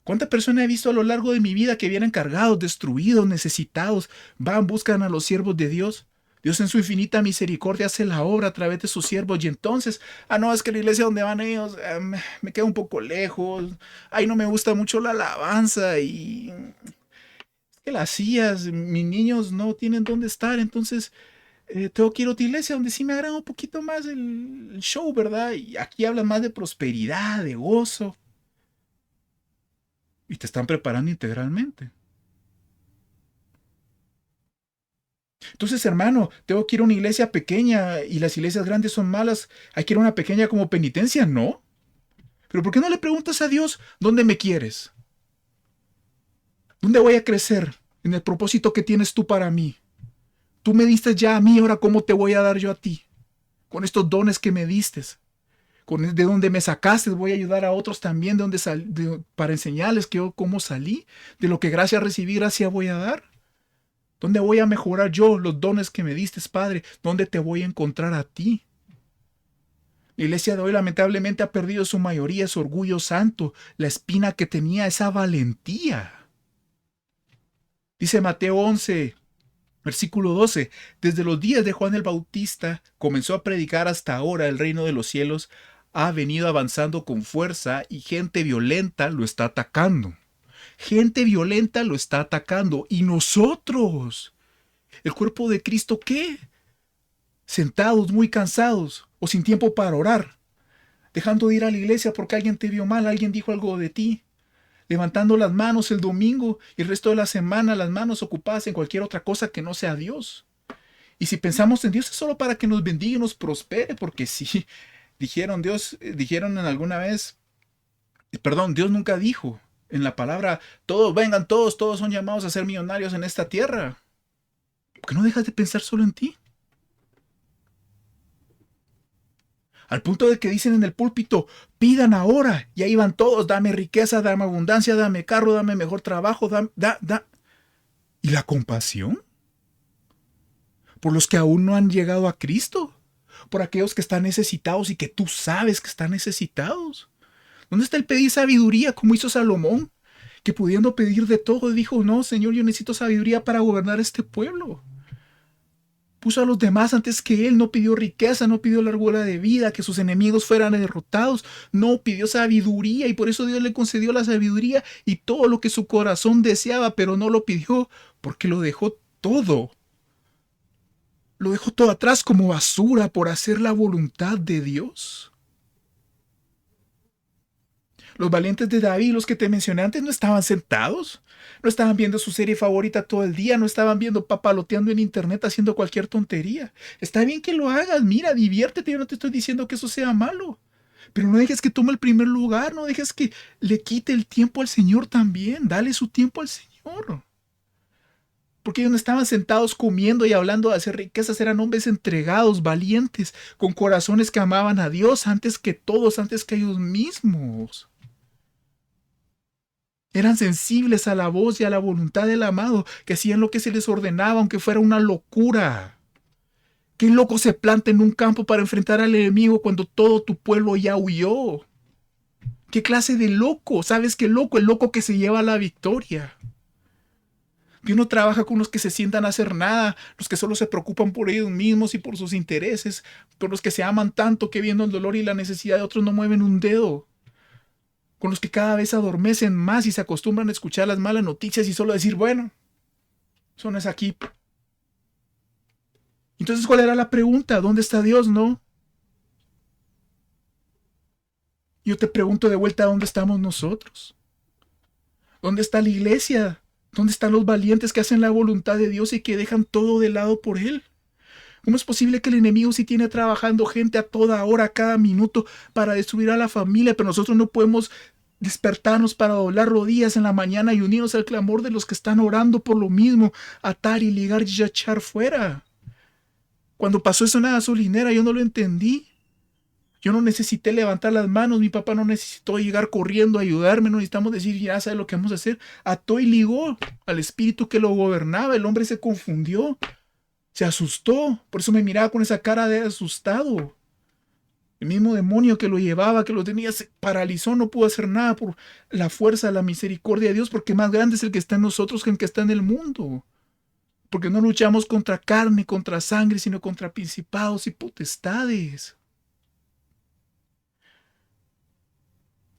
¿Cuántas personas he visto a lo largo de mi vida que vienen cargados, destruidos, necesitados, buscan a los siervos de Dios? Dios en su infinita misericordia hace la obra a través de sus siervos y entonces, no, es que la iglesia donde van ellos me queda un poco lejos, ay, no me gusta mucho la alabanza y que las sillas, mis niños no tienen dónde estar, entonces tengo que ir a otra iglesia donde sí me agrada un poquito más el show, ¿verdad? Y aquí hablan más de prosperidad, de gozo. Y te están preparando integralmente. Entonces, hermano, tengo que ir a una iglesia pequeña y las iglesias grandes son malas. Hay que ir a una pequeña como penitencia, ¿no? Pero ¿por qué no le preguntas a Dios dónde me quieres? ¿Dónde voy a crecer en el propósito que tienes tú para mí? Tú me diste ya a mí, ahora ¿cómo te voy a dar yo a ti? Con estos dones que me diste, de donde me sacaste, voy a ayudar a otros también para enseñarles que yo cómo salí, de lo que gracia recibí, gracia voy a dar. ¿Dónde voy a mejorar yo los dones que me diste, Padre? ¿Dónde te voy a encontrar a ti? La iglesia de hoy lamentablemente ha perdido su mayoría, su orgullo santo, la espina que tenía, esa valentía. Dice Mateo 11, versículo 12, desde los días de Juan el Bautista comenzó a predicar hasta ahora el reino de los cielos, ha venido avanzando con fuerza y gente violenta lo está atacando. Gente violenta lo está atacando. ¿Y nosotros? ¿El cuerpo de Cristo qué? Sentados, muy cansados o sin tiempo para orar, dejando de ir a la iglesia porque alguien te vio mal, alguien dijo algo de ti, levantando las manos el domingo y el resto de la semana las manos ocupadas en cualquier otra cosa que no sea Dios. Y si pensamos en Dios es solo para que nos bendiga y nos prospere, porque sí, dijeron en alguna vez, perdón, Dios nunca dijo en la palabra, todos vengan, todos son llamados a ser millonarios en esta tierra. ¿Por qué no dejas de pensar solo en ti? Al punto de que dicen en el púlpito, pidan ahora, y ahí van todos, dame riqueza, dame abundancia, dame carro, dame mejor trabajo, ¿Y la compasión? Por los que aún no han llegado a Cristo, por aquellos que están necesitados y que tú sabes que están necesitados. ¿Dónde está el pedir sabiduría como hizo Salomón? Que pudiendo pedir de todo, dijo, no, Señor, yo necesito sabiduría para gobernar este pueblo. Puso a los demás antes que él, no pidió riqueza, no pidió largura de vida, que sus enemigos fueran derrotados, no pidió sabiduría y por eso Dios le concedió la sabiduría y todo lo que su corazón deseaba, pero no lo pidió porque lo dejó todo. Lo dejó todo atrás como basura por hacer la voluntad de Dios. Los valientes de David, los que te mencioné antes, no estaban sentados, no estaban viendo su serie favorita todo el día, no estaban viendo papaloteando en internet haciendo cualquier tontería. Está bien que lo hagas, mira, diviértete, yo no te estoy diciendo que eso sea malo. Pero no dejes que tome el primer lugar, no dejes que le quite el tiempo al Señor también, dale su tiempo al Señor. Porque ellos no estaban sentados comiendo y hablando de hacer riquezas, eran hombres entregados, valientes, con corazones que amaban a Dios antes que todos, antes que ellos mismos. Eran sensibles a la voz y a la voluntad del amado, que hacían lo que se les ordenaba, aunque fuera una locura. ¿Qué loco se planta en un campo para enfrentar al enemigo cuando todo tu pueblo ya huyó? ¿Qué clase de loco? ¿Sabes qué loco? El loco que se lleva la victoria. Dios no trabaja con los que se sientan a hacer nada, los que solo se preocupan por ellos mismos y por sus intereses, por los que se aman tanto que viendo el dolor y la necesidad de otros no mueven un dedo, con los que cada vez adormecen más y se acostumbran a escuchar las malas noticias y solo decir, bueno, eso no es aquí. Entonces, ¿cuál era la pregunta? ¿Dónde está Dios, no? Yo te pregunto de vuelta, ¿dónde estamos nosotros? ¿Dónde está la iglesia? ¿Dónde están los valientes que hacen la voluntad de Dios y que dejan todo de lado por Él? ¿Cómo es posible que el enemigo sí tiene trabajando gente a toda hora, a cada minuto, para destruir a la familia, pero nosotros no podemos despertarnos para doblar rodillas en la mañana y unirnos al clamor de los que están orando por lo mismo, atar y ligar y echar fuera? Cuando pasó eso en la gasolinera, yo no lo entendí. Yo no necesité levantar las manos, mi papá no necesitó llegar corriendo a ayudarme, no necesitamos decir, ya sabe lo que vamos a hacer. Ató y ligó al espíritu que lo gobernaba, el hombre se confundió, se asustó, por eso me miraba con esa cara de asustado. El mismo demonio que lo llevaba, que lo tenía, se paralizó, no pudo hacer nada por la fuerza, la misericordia de Dios, porque más grande es el que está en nosotros que el que está en el mundo. Porque no luchamos contra carne, contra sangre, sino contra principados y potestades.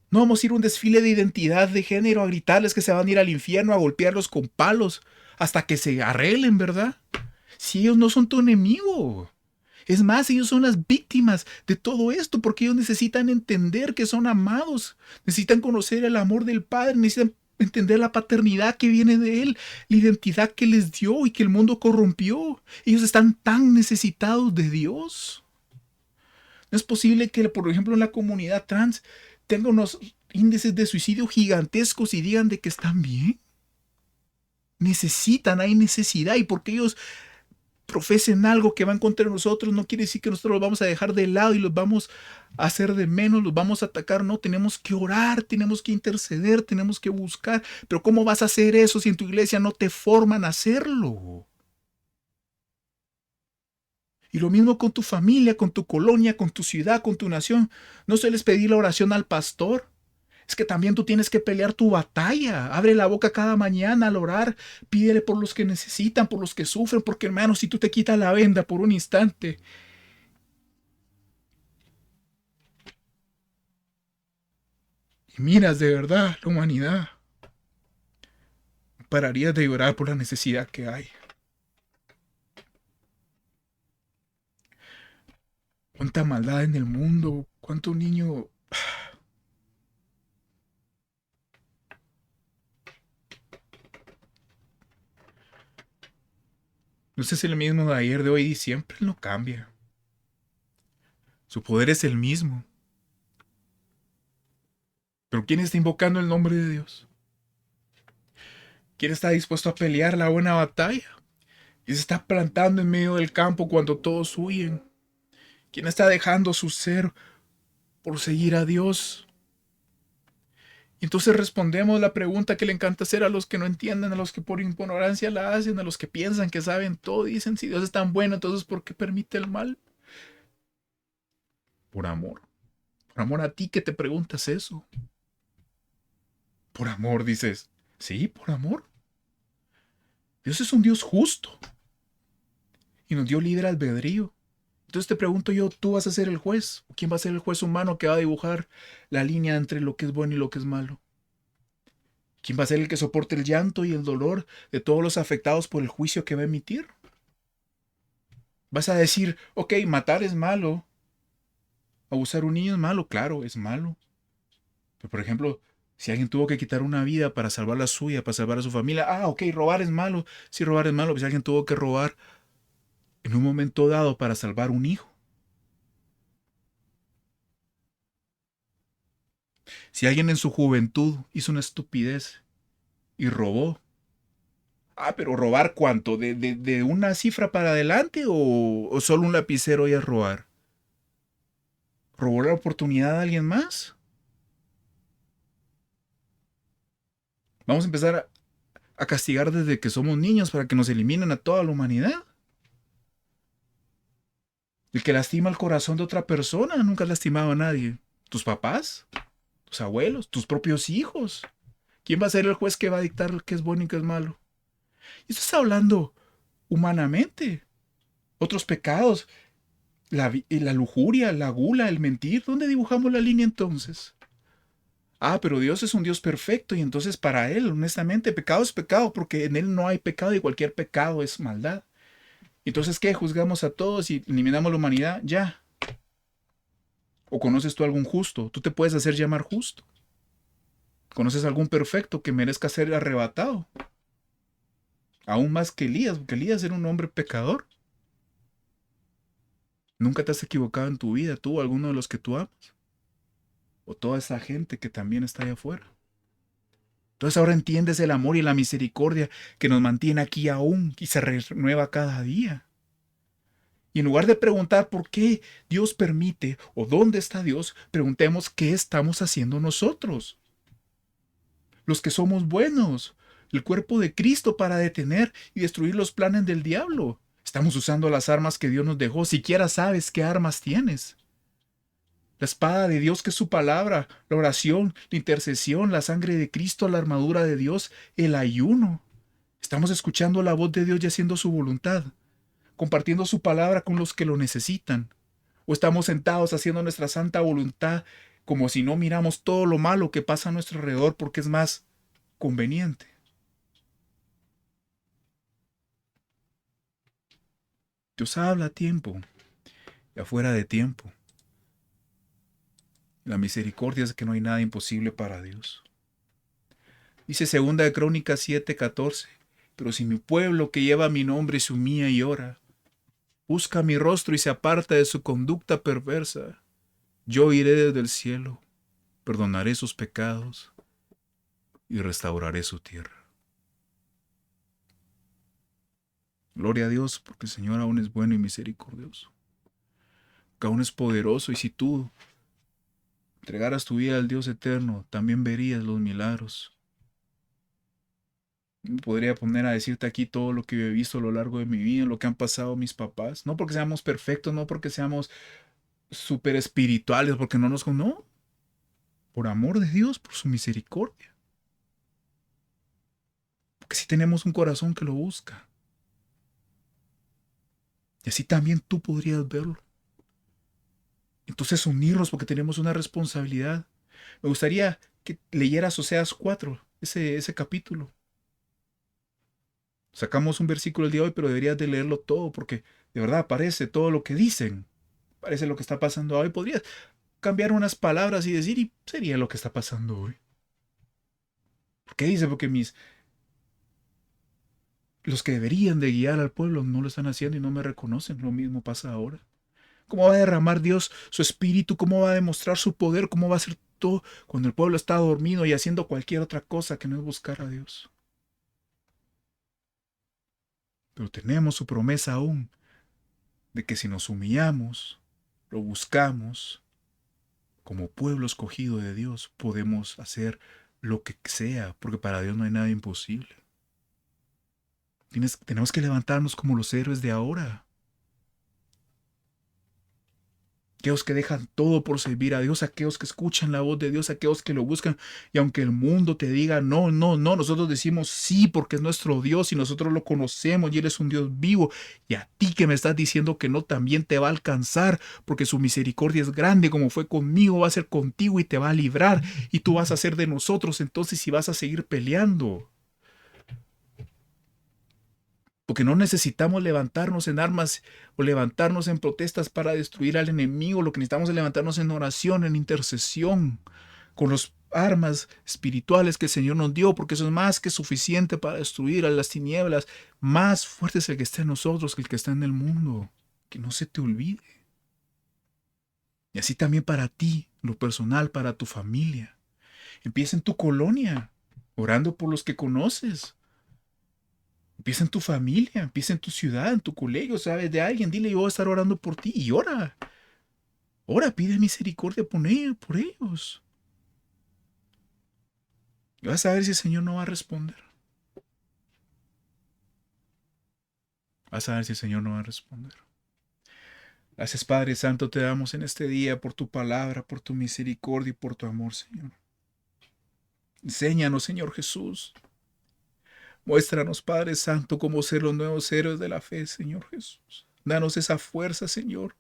No vamos a ir a un desfile de identidad de género a gritarles que se van a ir al infierno, a golpearlos con palos, hasta que se arreglen, ¿verdad? Si ellos no son tu enemigo. Es más, ellos son las víctimas de todo esto, porque ellos necesitan entender que son amados, necesitan conocer el amor del Padre, necesitan entender la paternidad que viene de Él, la identidad que les dio y que el mundo corrompió. Ellos están tan necesitados de Dios. No es posible que, por ejemplo, en la comunidad trans tenga unos índices de suicidio gigantescos y digan de que están bien. Necesitan, hay necesidad, y porque ellos profesen algo que va en contra de nosotros, no quiere decir que nosotros los vamos a dejar de lado y los vamos a hacer de menos, los vamos a atacar. No, tenemos que orar, tenemos que interceder, tenemos que buscar. Pero ¿cómo vas a hacer eso si en tu iglesia no te forman a hacerlo? Y lo mismo con tu familia, con tu colonia, con tu ciudad, con tu nación. No sueles pedir la oración al pastor. Es que también tú tienes que pelear tu batalla. Abre la boca cada mañana al orar. Pídele por los que necesitan, por los que sufren. Porque hermano, si tú te quitas la venda por un instante y miras de verdad la humanidad, pararías de llorar por la necesidad que hay. Cuánta maldad en el mundo. Cuánto niño. No sé si es el mismo de ayer, de hoy y siempre. Él no cambia. Su poder es el mismo. Pero ¿quién está invocando el nombre de Dios? ¿Quién está dispuesto a pelear la buena batalla? ¿Quién se está plantando en medio del campo cuando todos huyen? ¿Quién está dejando su ser por seguir a Dios? Y entonces respondemos la pregunta que le encanta hacer a los que no entienden, a los que por ignorancia la hacen, a los que piensan que saben todo. Dicen, si Dios es tan bueno, entonces ¿por qué permite el mal? Por amor. Por amor a ti que te preguntas eso. Por amor, dices. Sí, por amor. Dios es un Dios justo y nos dio libre albedrío. Entonces te pregunto yo, ¿tú vas a ser el juez? ¿O quién va a ser el juez humano que va a dibujar la línea entre lo que es bueno y lo que es malo? ¿Quién va a ser el que soporte el llanto y el dolor de todos los afectados por el juicio que va a emitir? Vas a decir, ok, matar es malo, abusar a un niño es malo, claro, es malo. Pero por ejemplo, si alguien tuvo que quitar una vida para salvar la suya, para salvar a su familia, ok, robar es malo. Si robar es malo, pues si alguien tuvo que robar en un momento dado para salvar un hijo. Si alguien en su juventud hizo una estupidez y robó, Ah, pero ¿robar cuánto? ¿De una cifra para adelante o solo un lapicero y es robar? ¿Robó la oportunidad a alguien más? Vamos a empezar a castigar desde que somos niños para que nos eliminen a toda la humanidad. El que lastima el corazón de otra persona nunca ha lastimado a nadie. ¿Tus papás? ¿Tus abuelos? ¿Tus propios hijos? ¿Quién va a ser el juez que va a dictar qué es bueno y qué es malo? Y esto está hablando humanamente. Otros pecados, la lujuria, la gula, el mentir. ¿Dónde dibujamos la línea entonces? Ah, pero Dios es un Dios perfecto y entonces para Él, honestamente, pecado es pecado porque en Él no hay pecado y cualquier pecado es maldad. Entonces, ¿qué? ¿Juzgamos a todos y eliminamos la humanidad? Ya. ¿O conoces tú algún justo? Tú te puedes hacer llamar justo. ¿Conoces algún perfecto que merezca ser arrebatado? Aún más que Elías, porque Elías era un hombre pecador. Nunca te has equivocado en tu vida, tú, alguno de los que tú amas. O toda esa gente que también está allá afuera. Entonces ahora entiendes el amor y la misericordia que nos mantiene aquí aún y se renueva cada día. Y en lugar de preguntar por qué Dios permite o dónde está Dios, preguntemos qué estamos haciendo nosotros, los que somos buenos, el cuerpo de Cristo para detener y destruir los planes del diablo. Estamos usando las armas que Dios nos dejó, siquiera sabes qué armas tienes. La espada de Dios que es su palabra, la oración, la intercesión, la sangre de Cristo, la armadura de Dios, el ayuno. Estamos escuchando la voz de Dios y haciendo su voluntad, compartiendo su palabra con los que lo necesitan. O estamos sentados haciendo nuestra santa voluntad como si no miramos todo lo malo que pasa a nuestro alrededor porque es más conveniente. Dios habla a tiempo y afuera de tiempo. La misericordia es que no hay nada imposible para Dios. Dice segunda de Crónicas 7:14, pero si mi pueblo que lleva mi nombre se humilla y ora, busca mi rostro y se aparta de su conducta perversa, yo iré desde el cielo, perdonaré sus pecados y restauraré su tierra. Gloria a Dios, porque el Señor aún es bueno y misericordioso, que aún es poderoso, y si tú entregaras tu vida al Dios eterno, también verías los milagros. Me podría poner a decirte aquí todo lo que he visto a lo largo de mi vida, lo que han pasado mis papás, no porque seamos perfectos, no porque seamos súper espirituales, porque no nos... No, por amor de Dios, por su misericordia. Porque si tenemos un corazón que lo busca. Y así también tú podrías verlo. Entonces unirnos porque tenemos una responsabilidad. Me gustaría que leyeras Oseas 4, ese capítulo. Sacamos un versículo el día de hoy, pero deberías de leerlo todo porque de verdad aparece todo lo que dicen. Parece lo que está pasando hoy. Podrías cambiar unas palabras y decir, y sería lo que está pasando hoy. ¿Por qué dice? Porque los que deberían de guiar al pueblo no lo están haciendo y no me reconocen. Lo mismo pasa ahora. ¿Cómo va a derramar Dios su espíritu? ¿Cómo va a demostrar su poder? ¿Cómo va a hacer todo cuando el pueblo está dormido y haciendo cualquier otra cosa que no es buscar a Dios? Pero tenemos su promesa aún de que si nos humillamos, lo buscamos, como pueblo escogido de Dios, podemos hacer lo que sea, porque para Dios no hay nada imposible. Tenemos que levantarnos como los héroes de ahora. Aquellos que dejan todo por servir a Dios, aquellos que escuchan la voz de Dios, aquellos que lo buscan. Y aunque el mundo te diga no, no, no, nosotros decimos sí porque es nuestro Dios y nosotros lo conocemos y Él es un Dios vivo. Y a ti que me estás diciendo que no, también te va a alcanzar porque su misericordia es grande como fue conmigo, va a ser contigo y te va a librar. Y tú vas a ser de nosotros entonces y vas a seguir peleando. Porque no necesitamos levantarnos en armas o levantarnos en protestas para destruir al enemigo. Lo que necesitamos es levantarnos en oración, en intercesión, con las armas espirituales que el Señor nos dio, porque eso es más que suficiente para destruir a las tinieblas. Más fuerte es el que está en nosotros que el que está en el mundo. Que no se te olvide. Y así también para ti, lo personal, para tu familia. Empieza en tu colonia, orando por los que conoces. Empieza en tu familia, empieza en tu ciudad, en tu colegio, sabes de alguien, dile yo voy a estar orando por ti y ora. Ora, pide misericordia por ellos. Y vas a ver si el Señor no va a responder. Vas a ver si el Señor no va a responder. Gracias, Padre Santo, te damos en este día por tu palabra, por tu misericordia y por tu amor, Señor. Enséñanos, Señor Jesús. Muéstranos, Padre Santo, cómo ser los nuevos héroes de la fe, Señor Jesús. Danos esa fuerza, Señor.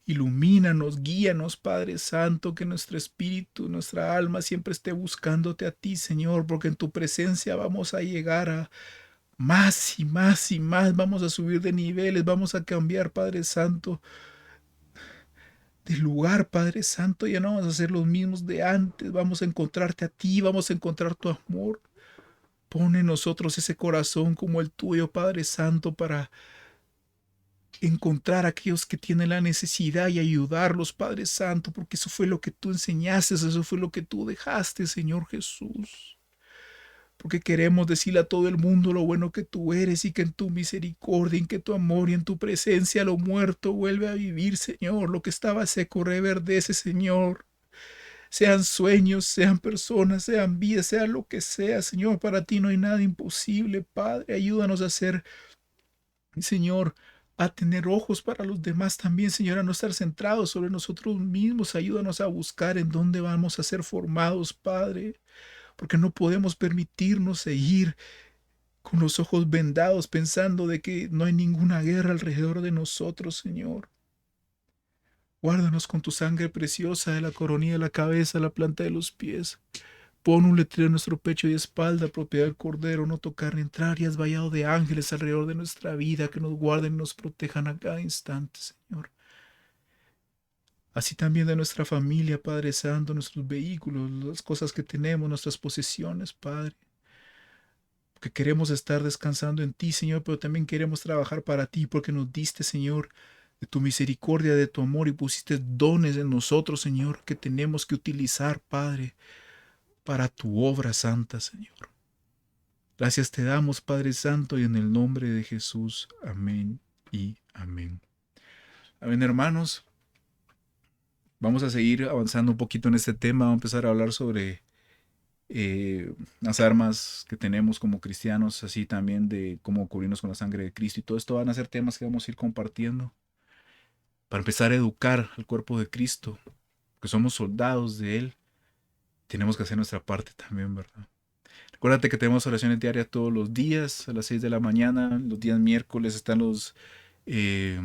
Ilumínanos, guíanos, Padre Santo, que nuestro espíritu, nuestra alma siempre esté buscándote a ti, Señor, porque en tu presencia vamos a llegar a más y más y más, vamos a subir de niveles, vamos a cambiar, Padre Santo, de lugar, Padre Santo, ya no vamos a ser los mismos de antes, vamos a encontrarte a ti, vamos a encontrar tu amor. Pone en nosotros ese corazón como el tuyo, Padre Santo, para encontrar a aquellos que tienen la necesidad y ayudarlos, Padre Santo, porque eso fue lo que tú enseñaste, eso fue lo que tú dejaste, Señor Jesús. Porque queremos decirle a todo el mundo lo bueno que tú eres y que en tu misericordia, en que tu amor y en tu presencia lo muerto vuelve a vivir, Señor. Lo que estaba seco reverdece, Señor. Sean sueños, sean personas, sean vidas, sea lo que sea, Señor. Para ti no hay nada imposible, Padre. Ayúdanos a ser, Señor, a tener ojos para los demás también, Señor, a no estar centrados sobre nosotros mismos. Ayúdanos a buscar en dónde vamos a ser formados, Padre, porque no podemos permitirnos seguir con los ojos vendados pensando de que no hay ninguna guerra alrededor de nosotros, Señor. Guárdanos con tu sangre preciosa de la coronilla de la cabeza a la planta de los pies. Pon un letrero en nuestro pecho y espalda, propiedad del Cordero, no tocar ni entrar, y has vallado de ángeles alrededor de nuestra vida, que nos guarden y nos protejan a cada instante, Señor. Así también de nuestra familia, Padre Santo, nuestros vehículos, las cosas que tenemos, nuestras posesiones, Padre. Que queremos estar descansando en ti, Señor, pero también queremos trabajar para ti, porque nos diste, Señor, de tu misericordia, de tu amor, y pusiste dones en nosotros, Señor, que tenemos que utilizar, Padre, para tu obra santa, Señor. Gracias te damos, Padre Santo, y en el nombre de Jesús. Amén y amén. Amén, hermanos. Vamos a seguir avanzando un poquito en este tema. Vamos a empezar a hablar sobre las armas que tenemos como cristianos, así también de cómo cubrirnos con la sangre de Cristo. Y todo esto van a ser temas que vamos a ir compartiendo para empezar a educar al cuerpo de Cristo, que somos soldados de Él. Tenemos que hacer nuestra parte también, ¿verdad? Recuérdate que tenemos oraciones diarias todos los días, a las 6 de la mañana. Los días miércoles están eh,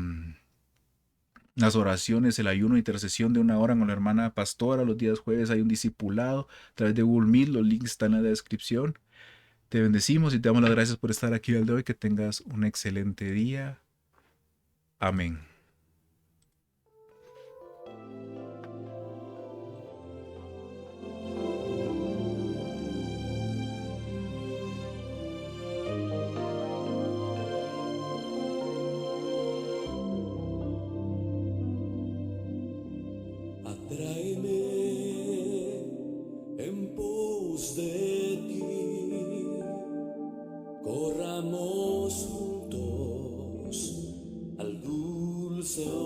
las oraciones, el ayuno, intercesión de 1 hora con la hermana pastora. Los días jueves hay un discipulado a través de Google Meet. Los links están en la descripción. Te bendecimos y te damos las gracias por estar aquí el de hoy. Que tengas un excelente día. Amén. Atráeme en pos de ti, corramos juntos al dulce